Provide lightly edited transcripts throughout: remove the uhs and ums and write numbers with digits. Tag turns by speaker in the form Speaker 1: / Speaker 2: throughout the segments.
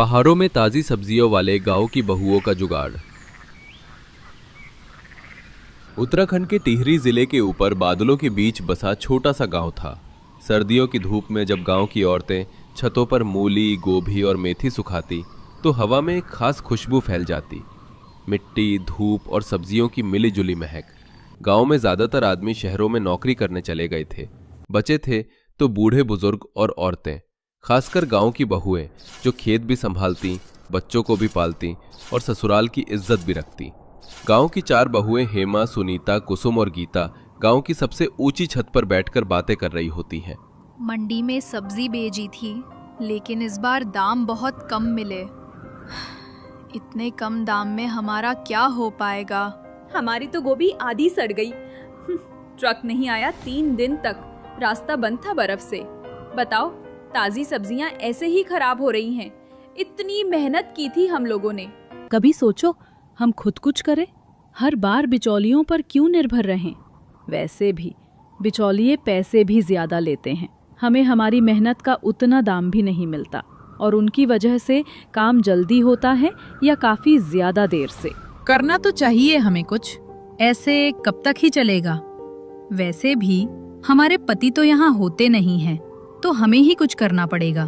Speaker 1: पहाड़ों में ताज़ी सब्जियों वाले गांव की बहुओं का जुगाड़। उत्तराखंड के टिहरी जिले के ऊपर बादलों के बीच बसा छोटा सा गांव था। सर्दियों की धूप में जब गांव की औरतें छतों पर मूली, गोभी और मेथी सुखाती तो हवा में एक खास खुशबू फैल जाती। मिट्टी, धूप और सब्जियों की मिली जुली महक। गांव में ज्यादातर आदमी शहरों में नौकरी करने चले गए थे। बचे थे तो बूढ़े बुजुर्ग और औरतें, खासकर गांव की बहुएं जो खेत भी संभालती, बच्चों को भी पालती और ससुराल की इज्जत भी रखती। गांव की 4 बहुएं हेमा, सुनीता, कुसुम और गीता गांव की सबसे ऊंची छत पर बैठकर बातें कर रही होती हैं।
Speaker 2: मंडी में सब्जी बेची थी, लेकिन इस बार दाम बहुत कम मिले। इतने कम दाम में हमारा क्या हो पाएगा?
Speaker 3: हमारी तो गोभी आधी सड़ गई। ट्रक नहीं आया 3 दिन तक। रास्ता बंद था बर्फ से। बताओ, ताजी सब्जियां ऐसे ही खराब हो रही हैं। इतनी मेहनत की थी हम लोगों ने।
Speaker 4: कभी सोचो हम खुद कुछ करें, हर बार बिचौलियों पर क्यों निर्भर रहें? वैसे भी बिचौलिए पैसे भी ज्यादा लेते हैं। हमें हमारी मेहनत का उतना दाम भी नहीं मिलता और उनकी वजह से काम जल्दी होता है या काफी ज्यादा देर से।
Speaker 5: करना तो चाहिए हमें कुछ, ऐसे कब तक ही चलेगा? वैसे भी हमारे पति तो यहाँ होते नहीं हैं, तो हमें ही कुछ करना पड़ेगा।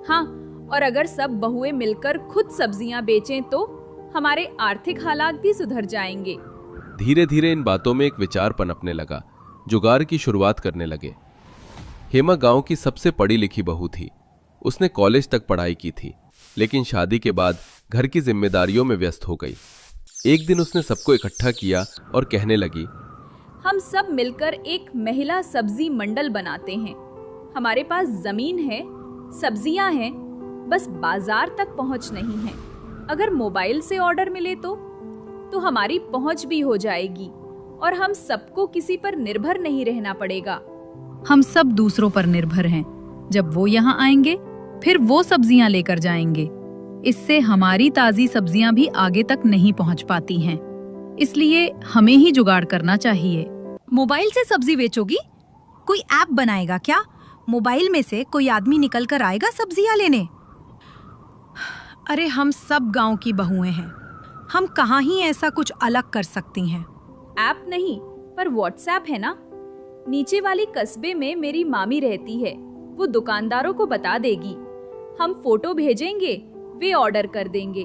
Speaker 3: हाँ, और अगर सब बहुएं मिलकर खुद सब्जियां बेचें तो हमारे आर्थिक हालात भी सुधर जाएंगे।
Speaker 1: धीरे धीरे इन बातों में एक विचार पनपने लगा। जुगाड़ की शुरुआत करने लगे। हेमा गांव की सबसे पढ़ी लिखी बहू थी। उसने कॉलेज तक पढ़ाई की थी, लेकिन शादी के बाद घर की जिम्मेदारियों में व्यस्त हो गई। एक दिन उसने सबको इकट्ठा किया और कहने लगी,
Speaker 3: हम सब मिलकर एक महिला सब्जी मंडल बनाते हैं। हमारे पास जमीन है, सब्जियां हैं, बस बाजार तक पहुंच नहीं है। अगर मोबाइल से ऑर्डर मिले तो हमारी पहुंच भी हो जाएगी और हम सबको किसी पर निर्भर नहीं रहना पड़ेगा।
Speaker 5: हम सब दूसरों पर निर्भर हैं। जब वो यहाँ आएंगे फिर वो सब्जियां लेकर जाएंगे। इससे हमारी ताजी सब्जियां भी आगे तक नहीं पहुँच पाती हैं। इसलिए हमें ही जुगाड़ करना चाहिए।
Speaker 6: मोबाइल से सब्जी बेचोगी? कोई ऐप बनाएगा क्या? मोबाइल में से कोई आदमी निकल कर आएगा सब्जियां लेने? अरे हम सब गांव की बहुएं हैं, हम कहाँ ही ऐसा कुछ अलग कर सकती हैं।
Speaker 3: ऐप नहीं पर व्हाट्सएप है ना। नीचे वाली कस्बे में मेरी मामी रहती है, वो दुकानदारों को बता देगी। हम फोटो भेजेंगे, वे ऑर्डर कर देंगे।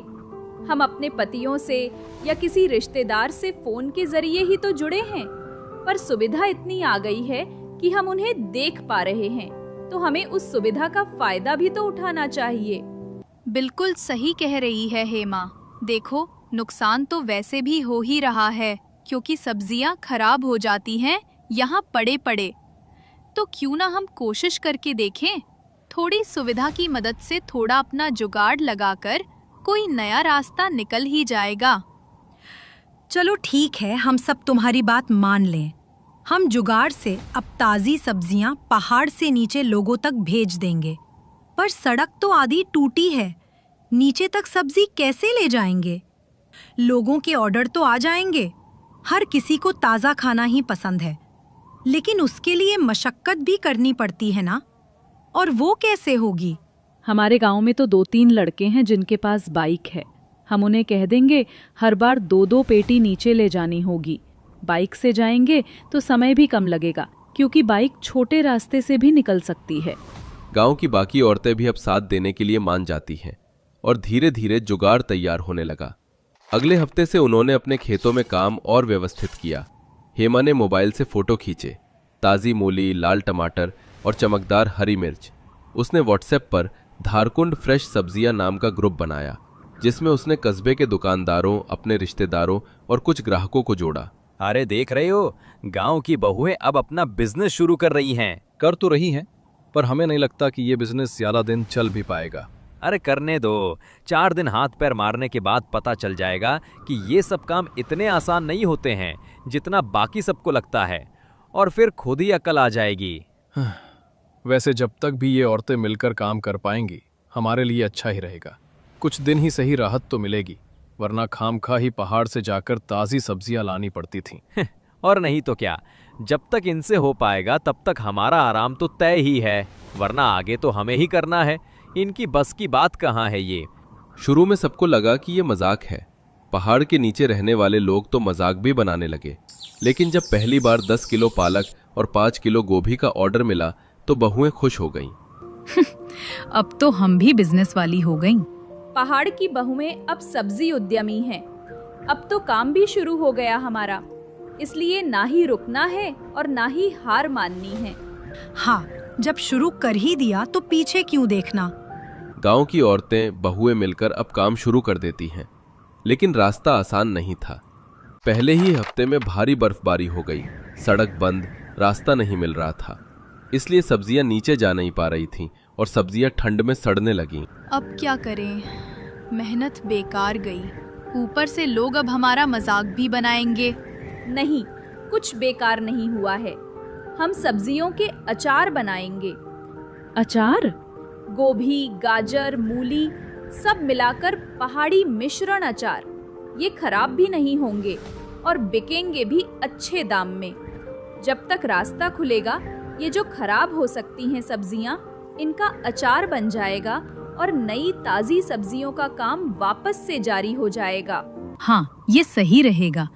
Speaker 3: हम अपने पतियों से या किसी रिश्तेदार से फोन के जरिए ही तो जुड़े हैं, पर सुविधा इतनी आ गई है कि हम उन्हें देख पा रहे हैं, तो हमें उस सुविधा का फायदा भी तो उठाना चाहिए।
Speaker 2: बिल्कुल सही कह रही है हेमा। देखो, नुकसान तो वैसे भी हो ही रहा है, क्योंकि सब्जियां खराब हो जाती हैं यहाँ पड़े पड़े। तो क्यों ना हम कोशिश करके देखें? थोड़ी सुविधा की मदद से थोड़ा अपना जुगाड़ लगाकर कोई नया रास्ता निकल ही जाएगा।
Speaker 6: चलो ठीक है, हम सब तुम्हारी बात मान लें। हम जुगाड़ से अब ताजी सब्जियां पहाड़ से नीचे लोगों तक भेज देंगे। पर सड़क तो आधी टूटी है, नीचे तक सब्जी कैसे ले जाएंगे? लोगों के ऑर्डर तो आ जाएंगे। हर किसी को ताज़ा खाना ही पसंद है, लेकिन उसके लिए मशक्कत भी करनी पड़ती है ना, और वो कैसे होगी?
Speaker 4: हमारे गांव में तो 2-3 लड़के हैं जिनके पास बाइक है। हम उन्हें कह देंगे हर बार 2-2 पेटी नीचे ले जानी होगी। बाइक से जाएंगे तो समय भी कम लगेगा, क्योंकि बाइक छोटे रास्ते से भी निकल सकती है।
Speaker 1: गांव की बाकी औरतें भी अब साथ देने के लिए मान जाती हैं और धीरे धीरे जुगाड़ तैयार होने लगा। अगले हफ्ते से उन्होंने अपने खेतों में काम और व्यवस्थित किया। हेमा ने मोबाइल से फोटो खींचे, ताज़ी मूली, लाल टमाटर और चमकदार हरी मिर्च। उसने व्हाट्सएप पर धारकुंड फ्रेश सब्जियां नाम का ग्रुप बनाया, जिसमें उसने कस्बे के दुकानदारों, अपने रिश्तेदारों और कुछ ग्राहकों को जोड़ा।
Speaker 7: अरे देख रहे हो, गांव की बहुएं अब अपना बिजनेस शुरू कर रही हैं।
Speaker 8: कर तो रही हैं, पर हमें नहीं लगता कि ये बिजनेस ज्यादा दिन चल भी पाएगा।
Speaker 7: अरे करने दो, 4 दिन हाथ पैर मारने के बाद पता चल जाएगा कि ये सब काम इतने आसान नहीं होते हैं जितना बाकी सबको लगता है, और फिर खुद ही अकल आ जाएगी।
Speaker 8: वैसे जब तक भी ये औरतें मिलकर काम कर पाएंगी हमारे लिए अच्छा ही रहेगा। कुछ दिन ही सही राहत तो मिलेगी, वरना खामखा ही पहाड़ से जाकर ताज़ी सब्जियां लानी पड़ती थीं।
Speaker 7: और नहीं तो क्या, जब तक इनसे हो पाएगा तब तक हमारा आराम तो तय ही है, वरना आगे तो हमें ही करना है। इनकी बस की बात कहाँ है ये।
Speaker 1: शुरू में सबको लगा कि ये मजाक है। पहाड़ के नीचे रहने वाले लोग तो मजाक भी बनाने लगे, लेकिन जब पहली बार 10 किलो पालक और 5 किलो गोभी का ऑर्डर मिला तो बहुएं खुश हो गईं।
Speaker 5: अब तो हम भी बिजनेस वाली हो गईं।
Speaker 3: पहाड़ की बहुएं अब सब्जी उद्यमी हैं। अब तो काम भी शुरू हो गया हमारा, इसलिए ना ही रुकना है और ना ही हार माननी है।
Speaker 6: हाँ, जब शुरू कर ही दिया तो पीछे क्यों देखना।
Speaker 1: गांव की औरतें बहुएं मिलकर अब काम शुरू कर देती हैं, लेकिन रास्ता आसान नहीं था। पहले ही हफ्ते में भारी बर्फबारी हो गई, सड़क बंद, रास्ता नहीं मिल रहा था, इसलिए सब्जियां नीचे जा नहीं पा रही थीं और सब्जियां ठंड में सड़ने लगीं।
Speaker 2: अब क्या करें, मेहनत बेकार गई। ऊपर से लोग अब हमारा मजाक भी बनाएंगे।
Speaker 3: नहीं, कुछ बेकार नहीं हुआ है। हम सब्जियों के अचार बनाएंगे।
Speaker 4: अचार?
Speaker 3: गोभी, गाजर, मूली सब मिलाकर पहाड़ी मिश्रण अचार। ये खराब भी नहीं होंगे और बिकेंगे भी अच्छे दाम में। जब तक रास्ता खुलेगा, ये जो खराब हो सकती हैं सब्जियां, इनका अचार बन जाएगा और नई ताजी सब्जियों का काम वापस से जारी हो जाएगा।
Speaker 5: हाँ, ये सही रहेगा।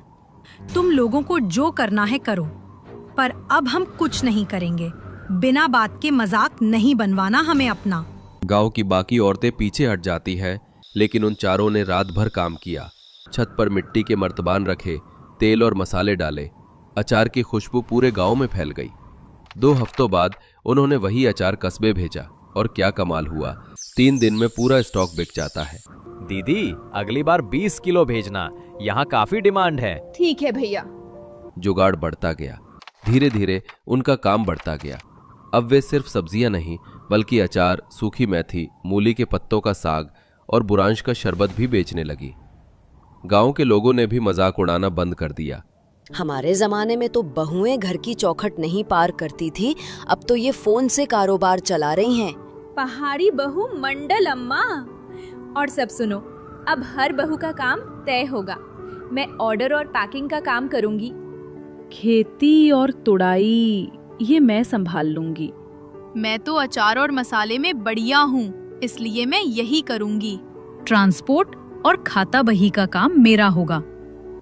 Speaker 6: तुम लोगों को जो करना है करो, पर अब हम कुछ नहीं करेंगे। बिना बात के मजाक नहीं बनवाना हमें अपना।
Speaker 1: गांव की बाकी औरतें पीछे हट जाती है, लेकिन उन चारों ने रात भर काम किया। छत पर मिट्टी के मर्तबान रखे, तेल और मसाले डाले। अचार की खुशबू पूरे गांव में फैल गई। 2 हफ्तों बाद उन्होंने वही अचार कस्बे भेजा और क्या कमाल हुआ, 3 दिन में पूरा स्टॉक बिक जाता है।
Speaker 7: दीदी, अगली बार 20 किलो भेजना, यहाँ काफी डिमांड है।
Speaker 3: ठीक है भैया।
Speaker 1: जुगाड़ बढ़ता गया, धीरे धीरे उनका काम बढ़ता गया। अब वे सिर्फ सब्जियां नहीं बल्कि अचार, सूखी मेथी, मूली के पत्तों का साग और बुरांश का शरबत भी बेचने लगी। गांव के लोगों ने भी मजाक उड़ाना बंद कर दिया।
Speaker 9: हमारे जमाने में तो बहुएं घर की चौखट नहीं पार करती थी, अब तो ये फोन से कारोबार चला रही हैं।
Speaker 3: पहाड़ी बहू मंडल अम्मा। और सब सुनो, अब हर बहू का काम तय होगा। मैं ऑर्डर और पैकिंग का काम करूंगी।
Speaker 4: खेती और तुड़ाई ये मैं संभाल लूंगी।
Speaker 2: मैं तो अचार और मसाले में बढ़िया हूँ, इसलिए मैं यही करूंगी।
Speaker 5: ट्रांसपोर्ट और खाता बही का काम मेरा होगा।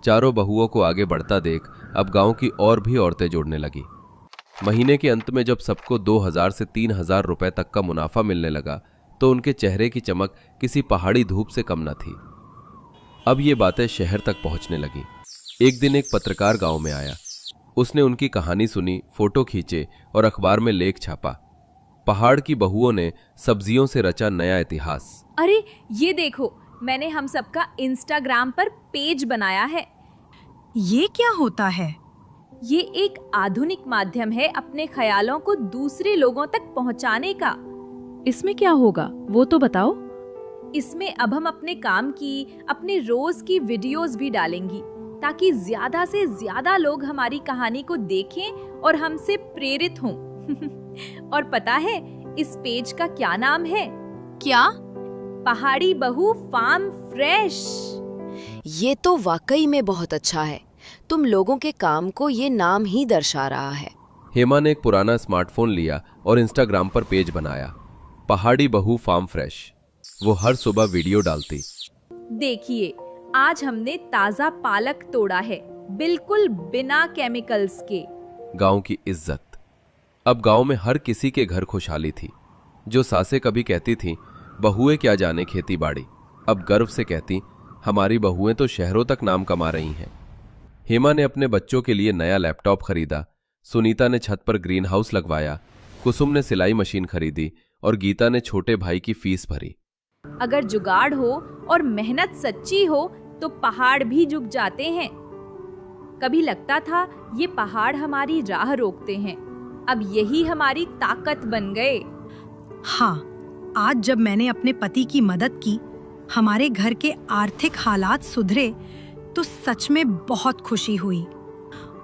Speaker 1: चारों बहुओं को आगे बढ़ता देख अब गांव की और भी औरतें जुड़ने लगी। महीने के अंत में जब सबको 2000 से 3000 रुपए तक का मुनाफा मिलने लगा तो उनके चेहरे की चमक किसी पहाड़ी धूप से कम न थी। अब ये बातें शहर तक पहुंचने लगी। एक दिन एक पत्रकार गांव में आया। उसने उनकी कहानी सुनी, फोटो खींचे और अखबार में लेख छापा। पहाड़ की बहुओं ने सब्जियों से रचा नया इतिहास।
Speaker 3: अरे ये देखो, मैंने हम सबका इंस्टाग्राम पर पेज बनाया है।
Speaker 6: ये क्या होता है?
Speaker 3: ये एक आधुनिक माध्यम है अपने ख्यालों को दूसरे लोगों तक पहुंचाने का।
Speaker 4: इसमें क्या होगा वो तो बताओ।
Speaker 3: इसमें अब हम अपने काम की, अपने रोज की वीडियोस भी डालेंगी ताकि ज्यादा से ज्यादा लोग हमारी कहानी को देखें और हमसे प्रेरित हों। और पता है इस पेज का क्या नाम है?
Speaker 2: क्या?
Speaker 3: पहाड़ी बहू फार्म फ्रेश।
Speaker 9: ये तो वाकई में बहुत अच्छा है। तुम लोगों के काम को ये नाम ही दर्शा रहा है।
Speaker 1: हेमा ने एक पुराना स्मार्टफोन लिया और इंस्टाग्राम पर पेज बनाया, पहाड़ी बहू फार्म फ्रेश। वो हर सुबह वीडियो डालती।
Speaker 3: देखिए, आज हमने ताजा पालक तोड़ा है, बिल्कुल बिना केमिकल्स के।
Speaker 1: गांव की इज्जत। अब गांव में हर किसी के घर खुशहाली थी। जो सासे कभी कहती थी बहुएं क्या जाने खेती बाड़ी, अब गर्व से कहती हमारी बहुएं तो शहरों तक नाम कमा रही हैं। हेमा ने अपने बच्चों के लिए नया लैपटॉप खरीदा, सुनीता ने छत पर ग्रीन हाउस लगवाया, कुसुम ने सिलाई मशीन खरीदी और गीता ने छोटे भाई की फीस भरी।
Speaker 3: अगर जुगाड़ हो और मेहनत सच्ची हो तो पहाड़ भी झुक जाते हैं। कभी लगता था ये पहाड़ हमारी राह रोकते हैं, अब यही हमारी ताकत बन गए।
Speaker 6: हाँ, आज जब मैंने अपने पति की मदद की, हमारे घर के आर्थिक हालात सुधरे तो सच में बहुत खुशी हुई।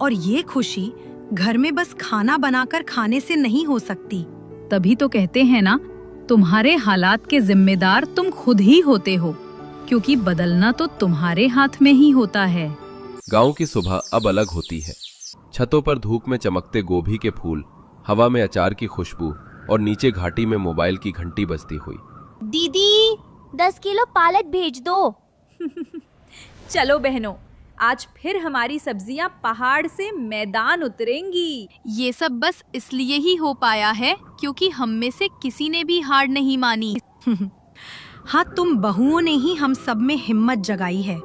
Speaker 6: और ये खुशी घर में बस खाना बनाकर खाने से नहीं हो सकती।
Speaker 5: तभी तो कहते हैं ना, तुम्हारे हालात के जिम्मेदार तुम खुद ही होते हो, क्योंकि बदलना तो तुम्हारे हाथ में ही होता है।
Speaker 1: गांव की सुबह अब अलग होती है। छतों पर धूप में चमकते गोभी के फूल, हवा में अचार की खुशबू और नीचे घाटी में मोबाइल की घंटी बजती हुई।
Speaker 9: दीदी,
Speaker 10: 10 किलो पालक भेज दो।
Speaker 3: चलो बहनों, आज फिर हमारी सब्जियां पहाड़ से मैदान उतरेंगी।
Speaker 2: ये सब बस इसलिए ही हो पाया है क्योंकि हम में से किसी ने भी हार नहीं मानी।
Speaker 6: हाँ, तुम बहुओं ने ही हम सब में हिम्मत जगाई है,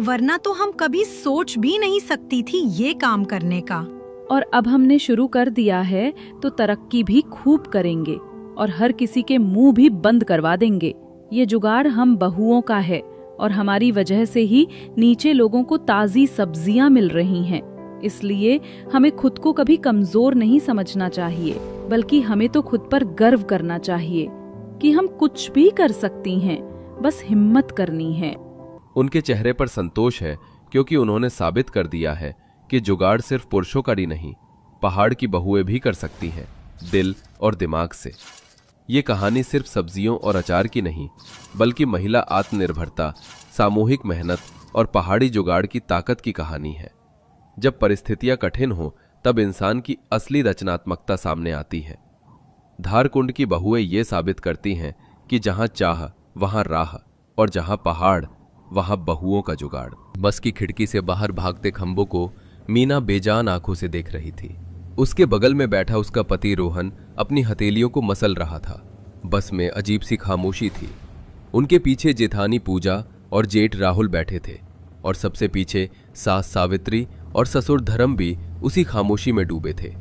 Speaker 6: वरना तो हम कभी सोच भी नहीं सकती थी ये काम करने का।
Speaker 4: और अब हमने शुरू कर दिया है तो तरक्की भी खूब करेंगे और हर किसी के मुंह भी बंद करवा देंगे। ये जुगाड़ हम बहुओं का है और हमारी वजह से ही नीचे लोगों को ताज़ी सब्जियां मिल रही हैं। इसलिए हमें खुद को कभी कमजोर नहीं समझना चाहिए, बल्कि हमें तो खुद पर गर्व करना चाहिए कि हम कुछ भी कर सकती हैं, बस हिम्मत करनी है।
Speaker 1: उनके चेहरे पर संतोष है क्योंकि उन्होंने साबित कर दिया है कि जुगाड़ सिर्फ पुरुषों का ही नहीं, पहाड़ की बहुएं भी कर सकती हैं, दिल और दिमाग से। ये कहानी सिर्फ सब्जियों और अचार की नहीं, बल्कि महिला आत्मनिर्भरता, सामूहिक मेहनत और पहाड़ी जुगाड़ की ताकत की कहानी है। जब परिस्थितियां कठिन हो तब इंसान की असली रचनात्मकता सामने आती है। धारकुंड की बहुएं ये साबित करती हैं कि जहां चाह वहां राह और जहां पहाड़ वहां बहुओं का जुगाड़। बस की खिड़की से बाहर भागते खंभों को मीना बेजान आंखों से देख रही थी। उसके बगल में बैठा उसका पति रोहन अपनी हथेलियों को मसल रहा था। बस में अजीब सी खामोशी थी। उनके पीछे जेठानी पूजा और जेठ राहुल बैठे थे और सबसे पीछे सास सावित्री और ससुर धर्म भी उसी खामोशी में डूबे थे।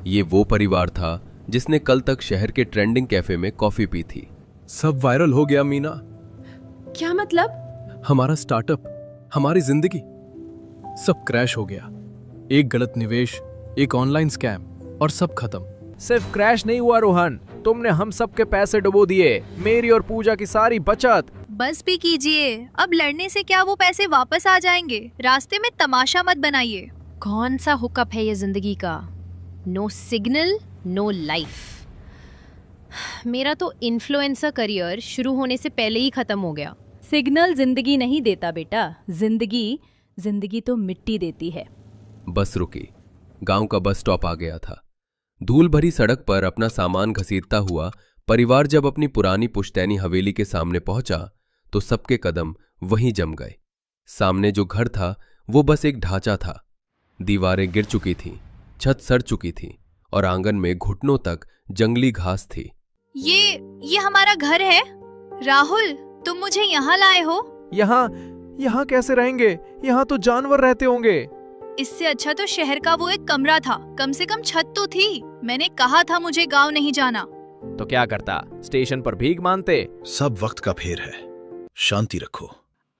Speaker 1: ये वो परिवार था जिसने कल तक शहर के ट्रेंडिंग कैफे में कॉफी पी थी।
Speaker 8: सब वायरल हो गया मीना।
Speaker 3: क्या मतलब?
Speaker 8: हमारा स्टार्टअप, हमारी जिंदगी, सब क्रैश हो गया। एक गलत निवेश, एक ऑनलाइन स्कैम और सब खत्म।
Speaker 7: सिर्फ क्रैश नहीं हुआ रोहन, तुमने हम सब के पैसे डुबो दिए, मेरी और पूजा की सारी बचत।
Speaker 2: बस भी कीजिए, अब लड़ने से क्या वो पैसे वापस आ जाएंगे। रास्ते में तमाशा मत बनाइए।
Speaker 11: कौन सा हुक्म है ये जिंदगी का? No signal, no life. मेरा तो इन्फ्लुएंसर करियर शुरू होने से पहले ही खत्म हो गया।
Speaker 3: सिग्नल जिंदगी नहीं देता बेटा, जिंदगी तो मिट्टी देती है।
Speaker 1: बस रुकी। गांव का बस स्टॉप आ गया था। धूल भरी सड़क पर अपना सामान घसीटता हुआ परिवार जब अपनी पुरानी पुश्तैनी हवेली के सामने पहुंचा तो सबके कदम वहीं जम गए। सामने जो घर था वो बस एक ढांचा था। दीवारें गिर चुकी थीं, छत सड़ चुकी थी और आंगन में घुटनों तक जंगली घास थी।
Speaker 2: ये हमारा घर है। राहुल, तुम मुझे यहाँ लाए हो?
Speaker 7: यहाँ कैसे रहेंगे? यहाँ तो जानवर रहते होंगे।
Speaker 2: इससे अच्छा तो शहर का वो एक कमरा था, कम से कम छत तो थी। मैंने कहा था मुझे गांव नहीं जाना।
Speaker 7: तो क्या करता, स्टेशन पर भीख मांगते?
Speaker 12: सब वक्त का फेर है, शांति रखो।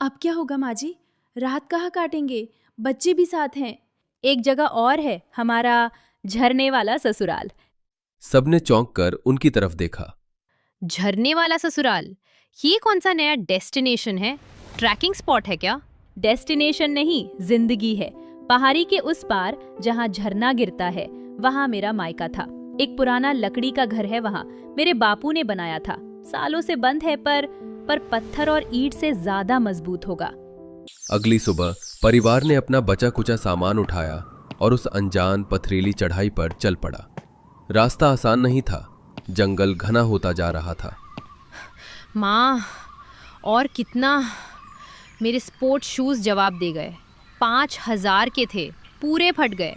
Speaker 3: अब क्या होगा माँ जी? रात कहाँ काटेंगे? बच्चे भी साथ हैं। एक जगह और है, हमारा झरने वाला ससुराल।
Speaker 1: सबने चौंक कर उनकी तरफ देखा।
Speaker 11: झरने वाला ससुराल? ये कौन सा नया डेस्टिनेशन है? ट्रैकिंग स्पॉट है क्या?
Speaker 3: डेस्टिनेशन नहीं, जिंदगी है। पहाड़ी के उस पार जहाँ झरना गिरता है वहाँ मेरा मायका था। एक पुराना लकड़ी का घर है, वहाँ मेरे बापू ने बनाया था। सालों से बंद है पर पत्थर और ईंट से ज्यादा मजबूत होगा।
Speaker 1: अगली सुबह परिवार ने अपना बचा कुचा सामान उठाया और उस अनजान पथरीली चढ़ाई पर चल पड़ा। रास्ता आसान नहीं था, जंगल घना होता जा रहा था।
Speaker 11: माँ, और कितना? मेरे स्पोर्ट शूज जवाब दे गए। 5000 के थे, पूरे फट गए।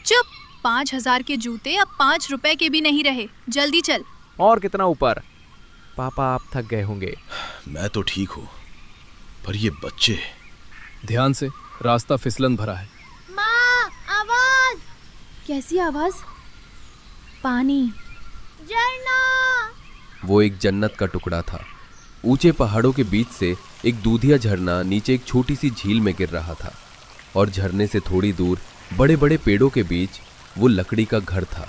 Speaker 2: चुप! 5000 के जूते अब 5 रुपए के भी नहीं रहे। जल्दी चल।
Speaker 7: और कितना ऊपर? पापा आप थक गए होंगे।
Speaker 12: मैं तो ठीक हूँ, पर ये बच्चे।
Speaker 8: ध्यान से, रास्ता फिसलन भरा है।
Speaker 10: माँ, आवाज!
Speaker 3: कैसी आवाज? पानी।
Speaker 10: झरना!
Speaker 1: वो एक जन्नत का टुकड़ा था। ऊंचे पहाड़ों के बीच से एक दूधिया झरना नीचे एक छोटी सी झील में गिर रहा था और झरने से थोड़ी दूर बड़े बड़े पेड़ों के बीच वो लकड़ी का घर था।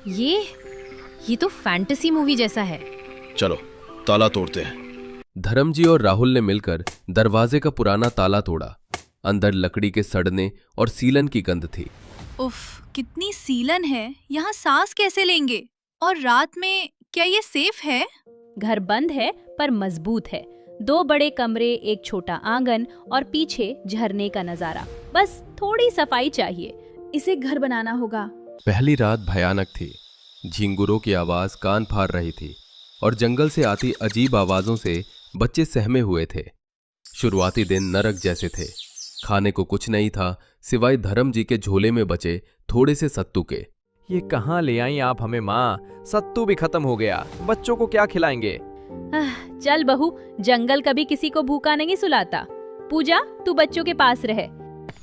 Speaker 11: ये तो फैंटेसी मूवी जैसा है।
Speaker 12: चलो ताला तोड़ते हैं।
Speaker 1: धर्मजी और राहुल ने मिलकर दरवाजे का पुराना ताला तोड़ा। अंदर लकड़ी के सड़ने और सीलन की गंध थी।
Speaker 2: उफ, कितनी सीलन है। यहाँ सांस कैसे लेंगे? और रात में क्या ये सेफ है?
Speaker 3: घर बंद है पर मजबूत है। 2 बड़े कमरे, एक छोटा आंगन और पीछे झरने का नजारा। बस थोड़ी सफाई चाहिए। इसे घर बनाना होगा।
Speaker 1: पहली रात भयानक थी। झिंगुरों की आवाज कान फाड़ रही थी और जंगल से आती अजीब आवाजों से बच्चे सहमे हुए थे। शुरुआती दिन नरक जैसे थे। खाने को कुछ नहीं था सिवाय धर्म जी के झोले में बचे थोड़े से सत्तू के।
Speaker 7: ये कहाँ ले आई आप हमें माँ? सत्तू भी खत्म हो गया, बच्चों को क्या खिलाएंगे?
Speaker 3: चल बहू, जंगल कभी किसी को भूखा नहीं सुलाता। पूजा, तू बच्चों के पास रहे।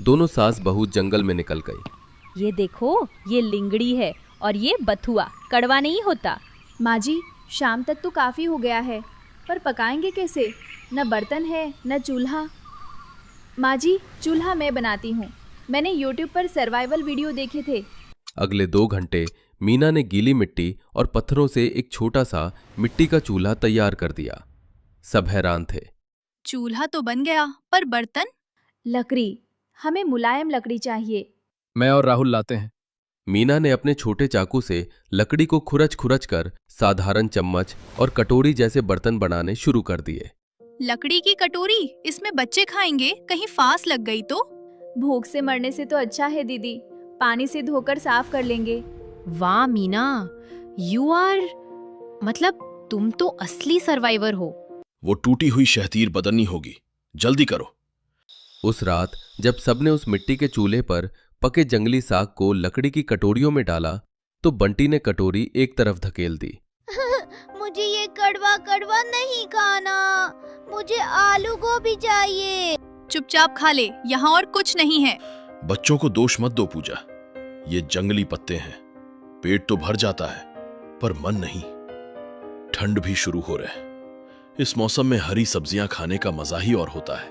Speaker 1: दोनों सास बहू जंगल में निकल गई।
Speaker 3: ये देखो, ये लिंगड़ी है और ये बथुआ, कड़वा नहीं होता।
Speaker 2: माँ जी, शाम तक तो काफी हो गया है, पर पकाएंगे कैसे? न बर्तन है न चूल्हा। माँ जी, चूल्हा मैं बनाती हूँ, मैंने YouTube पर सर्वाइवल वीडियो देखे थे।
Speaker 1: अगले 2 घंटे मीना ने गीली मिट्टी और पत्थरों से एक छोटा सा मिट्टी का चूल्हा तैयार कर दिया। सब हैरान थे।
Speaker 2: चूल्हा तो बन गया, पर बर्तन?
Speaker 3: लकड़ी, हमें मुलायम लकड़ी चाहिए।
Speaker 8: मैं और राहुल लाते हैं।
Speaker 1: मीना ने अपने छोटे चाकू से लकड़ी को खुरच खुरच कर साधारण चम्मच और कटोरी जैसे बर्तन बनाने शुरू कर दिए।
Speaker 2: लकड़ी की कटोरी, इसमें बच्चे खाएंगे, कहीं फांस लग गई तो?
Speaker 3: भूख से मरने से तो अच्छा है दीदी, पानी से धोकर साफ कर लेंगे।
Speaker 11: वाह मीना, यू आर, मतलब तुम तो असली सर्वाइवर हो।
Speaker 12: वो टूटी हुई शहतीर बदलनी होगी, जल्दी करो।
Speaker 1: उस रात जब सबने उस मिट्टी के चूल्हे पर पके जंगली साग को लकड़ी की कटोरियों में डाला तो बंटी ने कटोरी एक तरफ धकेल दी।
Speaker 10: मुझे ये कड़वा कड़वा नहीं खाना, मुझे आलू गोभी चाहिए।
Speaker 2: चुपचाप खा ले, यहाँ और कुछ नहीं है।
Speaker 12: बच्चों को दोष मत दो पूजा, ये जंगली पत्ते हैं। पेट तो भर जाता है पर मन नहीं। ठंड भी शुरू हो रहा है, इस मौसम में हरी सब्जियां खाने का मजा ही और होता है।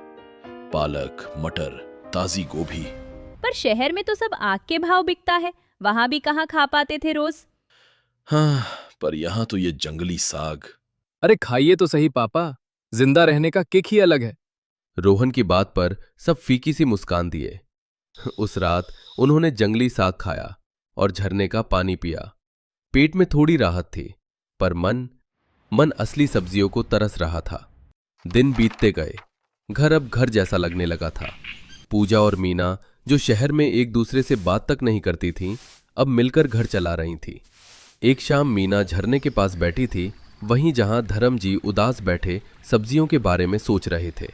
Speaker 12: पालक, मटर, ताजी गोभी।
Speaker 3: पर शहर में तो सब आग के भाव बिकता है, वहां भी कहाँ खा पाते थे रोज।
Speaker 12: हाँ, पर यहाँ तो ये जंगली साग।
Speaker 8: अरे खाइए तो सही पापा, जिंदा रहने का किक ही अलग है।
Speaker 1: रोहन की बात पर सब फीकी सी मुस्कान दिए। उस रात उन्होंने जंगली साग खाया और झरने का पानी पिया। पेट में थोड़ी राहत थी, पर मन असली सब्जियों को तरस रहा था। दिन बीतते गए, घर अब घर जैसा लगने लगा था। पूजा और मीना, जो शहर में एक दूसरे से बात तक नहीं करती थीं, अब मिलकर घर चला रही थी। एक शाम मीना झरने के पास बैठी थी, वहीं जहां धर्म जी उदास बैठे सब्जियों के बारे में सोच रहे थे।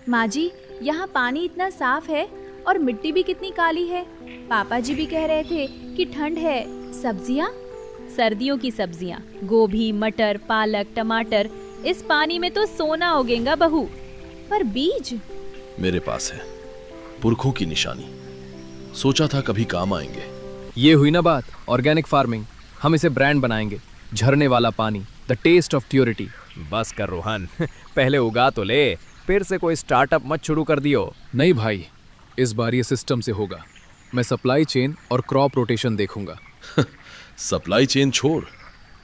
Speaker 3: माँ जी, यहाँ पानी इतना साफ है और मिट्टी भी कितनी काली है। पापा जी भी कह रहे थे कि ठंड है। सब्जियाँ, सर्दियों की सब्जियाँ, गोभी, मटर, पालक, टमाटर, इस पानी में तो सोना उगेगा बहू। पर बीज
Speaker 12: मेरे पास है, पुरखों की निशानी। सोचा था कभी काम आएंगे।
Speaker 8: ये हुई ना बात, ऑर्गेनिक फार्मिंग। हम इसे ब्रांड बनाएंगे, झरने वाला पानी, द टेस्ट ऑफ प्योरिटी।
Speaker 7: बस कर रोहन, पहले उगा तो ले, फिर से कोई स्टार्टअप मत शुरू कर दियो।
Speaker 8: नहीं भाई, इस बार ये सिस्टम से होगा। मैं सप्लाई चेन और क्रॉप रोटेशन देखूंगा।
Speaker 12: सप्लाई चेन छोड़,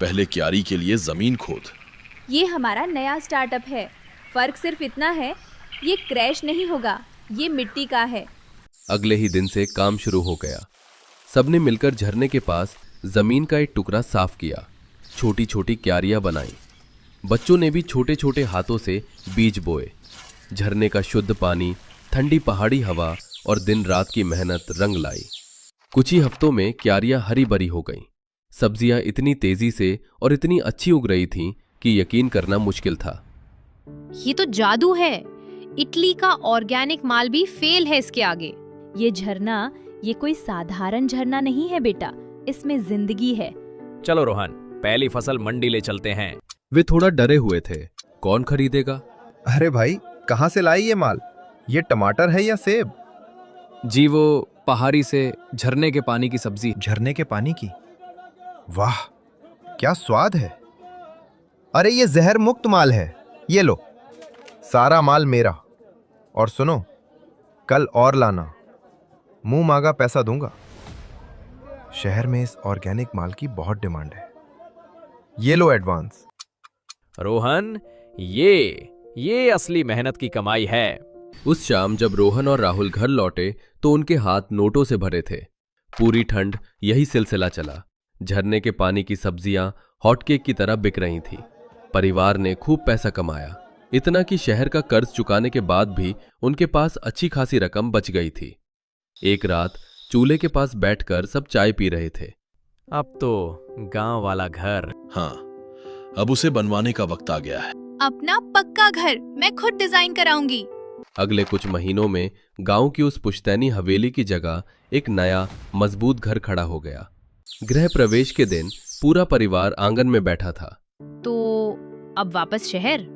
Speaker 12: पहले क्यारी के लिए जमीन खोद।
Speaker 3: ये हमारा नया स्टार्टअप है। फर्क सिर्फ इतना है, ये क्रैश नहीं होगा, ये मिट्टी का है।
Speaker 1: अगले ही दिन से काम शुरू हो गया। सबने मिलकर झरने के पास जमीन का एक टुकड़ा साफ किया, छोटी छोटी क्यारियां बनाई। बच्चों ने भी छोटे छोटे हाथों से बीज बोए। झरने का शुद्ध पानी, ठंडी पहाड़ी हवा और दिन रात की मेहनत रंग लाई। कुछ ही हफ्तों में क्यारियां हरी भरी हो गईं। सब्जियां इतनी तेजी से और इतनी अच्छी उग रही थीं कि यकीन करना मुश्किल था।
Speaker 11: ये तो जादू है। इटली का ऑर्गेनिक माल भी फेल है इसके आगे।
Speaker 3: ये झरना, ये कोई साधारण झरना नहीं है बेटा, इसमें जिंदगी है।
Speaker 7: चलो रोहन, पहली फसल मंडी ले चलते हैं।
Speaker 1: वे थोड़ा डरे हुए थे, कौन खरीदेगा?
Speaker 13: अरे भाई, कहाँ से लाई ये माल? ये टमाटर है या सेब?
Speaker 8: जी वो पहाड़ी से झरने के पानी की सब्जी।
Speaker 13: झरने के पानी की? वाह, क्या स्वाद है। अरे ये जहर मुक्त माल है, ये लो, सारा माल मेरा। और सुनो, कल और लाना, मुंह मांगा पैसा दूंगा। शहर में इस ऑर्गेनिक माल की बहुत डिमांड है। ये लो एडवांस।
Speaker 7: रोहन, ये असली मेहनत की कमाई है।
Speaker 1: उस शाम जब रोहन और राहुल घर लौटे तो उनके हाथ नोटों से भरे थे। पूरी ठंड यही सिलसिला चला। झरने के पानी की सब्जियां हॉटकेक की तरह बिक रही थी। परिवार ने खूब पैसा कमाया, इतना कि शहर का कर्ज चुकाने के बाद भी उनके पास अच्छी खासी रकम बच गई थी। एक रात चूल्हे के पास बैठकर सब चाय पी रहे थे।
Speaker 7: अब तो गांव वाला घर।
Speaker 12: हाँ, अब उसे बनवाने का वक्त आ गया है।
Speaker 2: अपना पक्का घर मैं खुद डिजाइन कराऊंगी।
Speaker 1: अगले कुछ महीनों में गांव की उस पुश्तैनी हवेली की जगह एक नया मजबूत घर खड़ा हो गया। गृह प्रवेश के दिन पूरा परिवार आंगन में बैठा था।
Speaker 11: तो अब वापस शहर?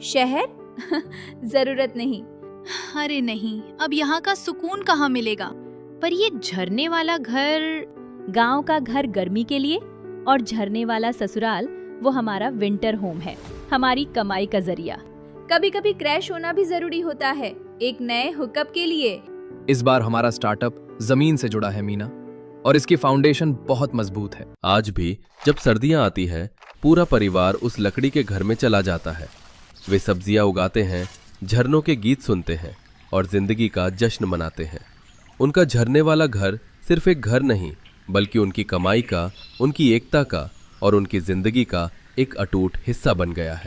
Speaker 3: शहर? जरूरत नहीं।
Speaker 2: अरे नहीं, अब यहाँ का सुकून कहाँ मिलेगा।
Speaker 11: पर ये झरने वाला घर?
Speaker 3: गांव का घर गर्मी के लिए और झरने वाला ससुराल वो हमारा विंटर होम है, हमारी कमाई का जरिया। कभी कभी क्रैश होना भी जरूरी होता है एक नए हुकअप के लिए।
Speaker 8: इस बार हमारा स्टार्टअप जमीन से जुड़ा है मीना, और इसकी फाउंडेशन बहुत मजबूत है।
Speaker 1: आज भी जब सर्दियां आती है पूरा परिवार उस लकड़ी के घर में चला जाता है। वे सब्जियां उगाते हैं, झरनों के गीत सुनते हैं और जिंदगी का जश्न मनाते हैं। उनका झरने वाला घर सिर्फ एक घर नहीं, बल्कि उनकी कमाई का, उनकी एकता का और उनकी जिंदगी का एक अटूट हिस्सा बन गया है।